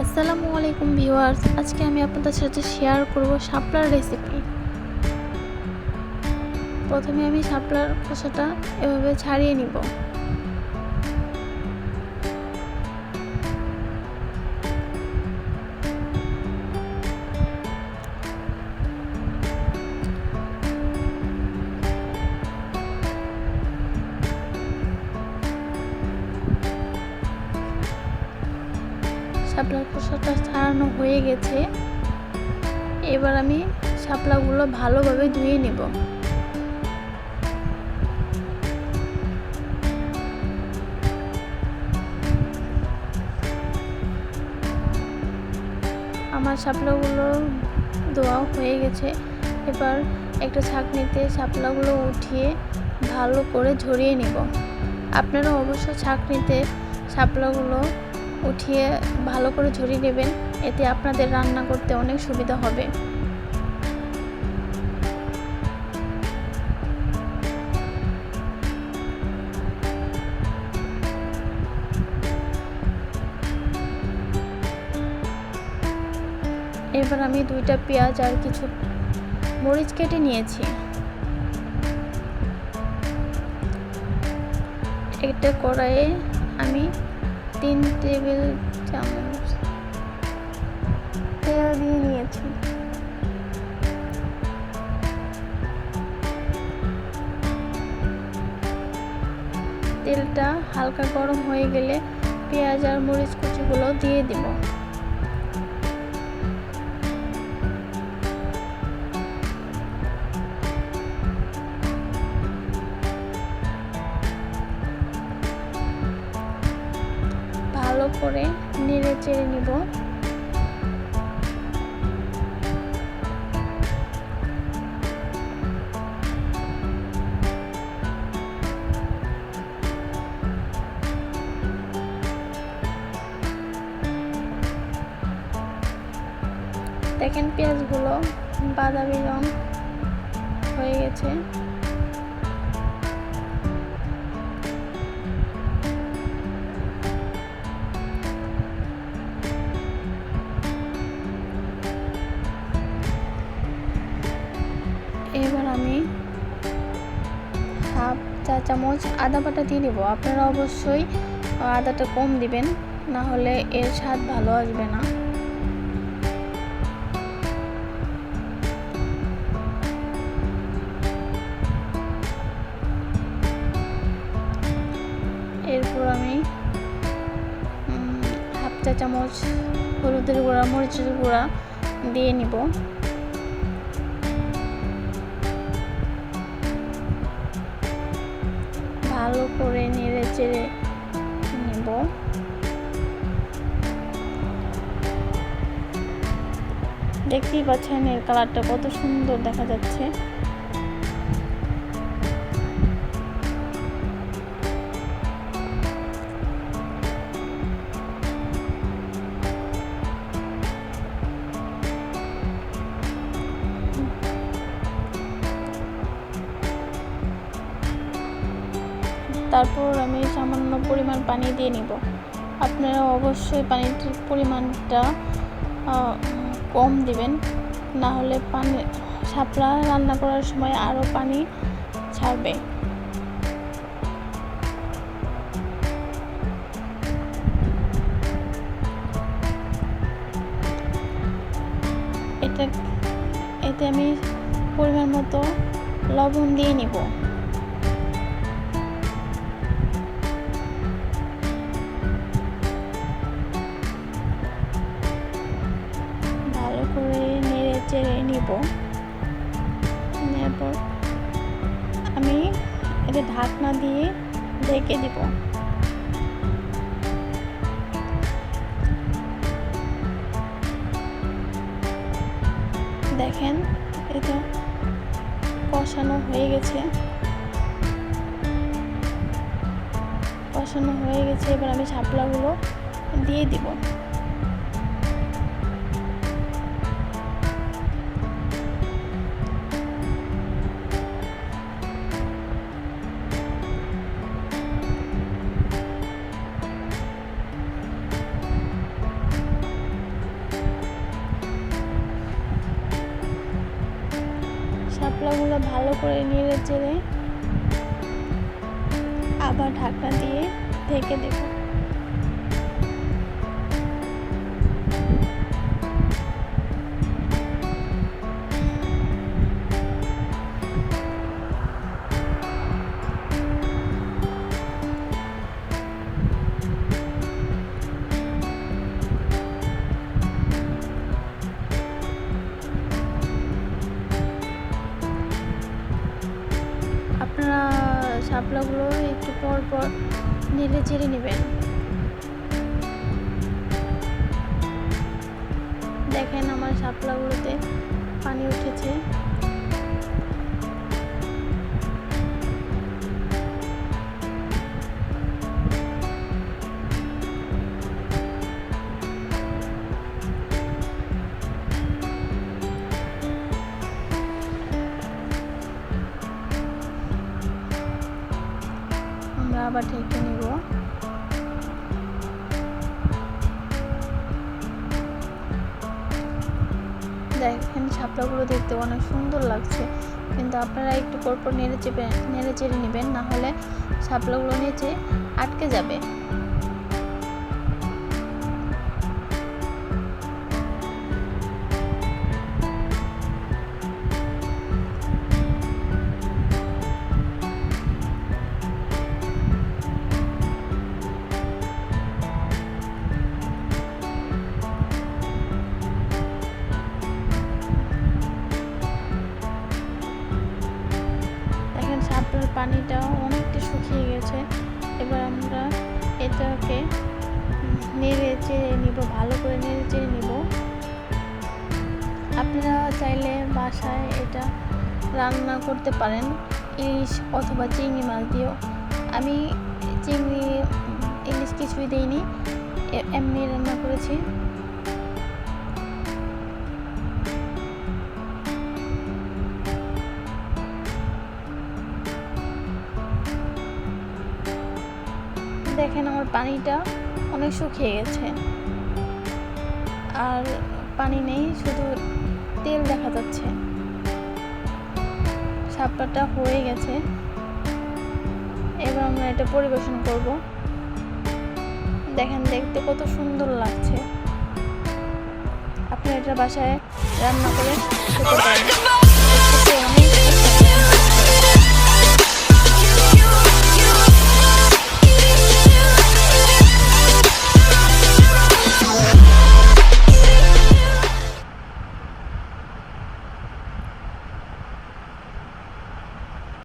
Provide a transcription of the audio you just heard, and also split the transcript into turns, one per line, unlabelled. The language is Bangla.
আসসালামু আলাইকুম ভিউয়ার্স, আজকে আমি আপনাদের সাথে শেয়ার করব শাপলার রেসিপি। প্রথমে আমি শাপলার খোসাটা এভাবে ছাড়িয়ে নিব। শাপলার খোসাটা ছাড়ানো হয়ে গেছে। এবার আমি শাপলাগুলো ভালোভাবে ধুয়ে নেব। আমার শাপলাগুলো ধোয়া হয়ে গেছে। এবার একটা ছাঁকনিতে শাপলাগুলো উঠিয়ে ভালো করে ঝরিয়ে নেব। আপনারা অবশ্যই ছাঁকনিতে শাপলাগুলো উঠিয়ে ভালো করে ঝরিয়ে নেবেন, এতে আপনাদের রান্না করতে অনেক সুবিধা হবে। এবার আমি 2টা পেঁয়াজ আর কিছু মরিচ কেটে নিয়েছি। একটা কড়াইয়ে আমি 3 টেবিল চামচ তেল দিয়ে নিয়েছি। তেলটা হালকা গরম হয়ে গেলে পেঁয়াজ আর মরিচ কুচিগুলো দিয়ে দিব। ভালো করে নেড়ে চেড়ে নিব। দেখেন পেঁয়াজগুলো বাদামি রং হয়ে গেছে। এবার আমি হাফ চা চামচ আদা বাটা দিয়ে দেবো। আপনারা অবশ্যই আদাটা কম দিবেন, না হলে এর স্বাদ ভালো আসবে না। এরপর আমি হাফ চা চামচ হলুদের গুঁড়া মরিচের গুঁড়া দিয়ে নিব। ভালো করে নেড়ে চেড়ে নেব। দেখতেই পাচ্ছেন এর কালারটা কত সুন্দর দেখা যাচ্ছে। তারপর আমি সামান্য পরিমাণ পানি দিয়ে নিব। আপনারা অবশ্যই পানির পরিমাণটা কম দিবেন, না হলে শাপলা রান্না করার সময় আরও পানি ছাড়বে। এতে আমি পরিমাণ মতো লবণ দিয়ে নিব। ভালো করে নেড়ে চেড়ে নিব। এরপর আমি এটা ঢাকনা দিয়ে ঢেকে দিব। দেখেন এটা কষানো হয়ে গেছে। এবার আমি শাপলাগুলো দিয়ে দিব। শাপলাগুলো ভালো করে নেড়ে চেড়ে আবার ঢাকনা দিয়ে ঢেকে দেব। আপনারা শাপলাগুলো একটু পর পর নেড়ে চেড়ে নেবেন। দেখেন আমার শাপলাগুলোতে পানি উঠেছে। আমরা আবার ঢেকে নিব। দেখেন শাপলাগুলো দেখতে অনেক সুন্দর লাগছে, কিন্তু আপনারা একটু পরপর নেড়ে চেড়ে নেবেন, না হলে শাপলাগুলো নিচে আটকে যাবে। শাপলার পানিটা অনেকটা শুকিয়ে গেছে। এবার আমরা এটাকে নেড়ে চেড়ে নিব, ভালো করে নেড়ে চেড়ে নিব। আপনারা চাইলে বাসায় এটা রান্না করতে পারেন ইলিশ অথবা চিংড়ি মাছ দিয়েও। আমি ইলিশ কিছুই দিইনি, এমনি রান্না করেছি। দেখেন আমার পানিটা অনেক শুকিয়ে গেছে, আর পানি নেই, শুধু তেল দেখা যাচ্ছে। শাপলাটা হয়ে গেছে। এবার আমরা এটা পরিবেশন করব। দেখেন দেখতে কত সুন্দর লাগছে। আপনারা এটা বাসায় রান্না করে খেতে পারেন।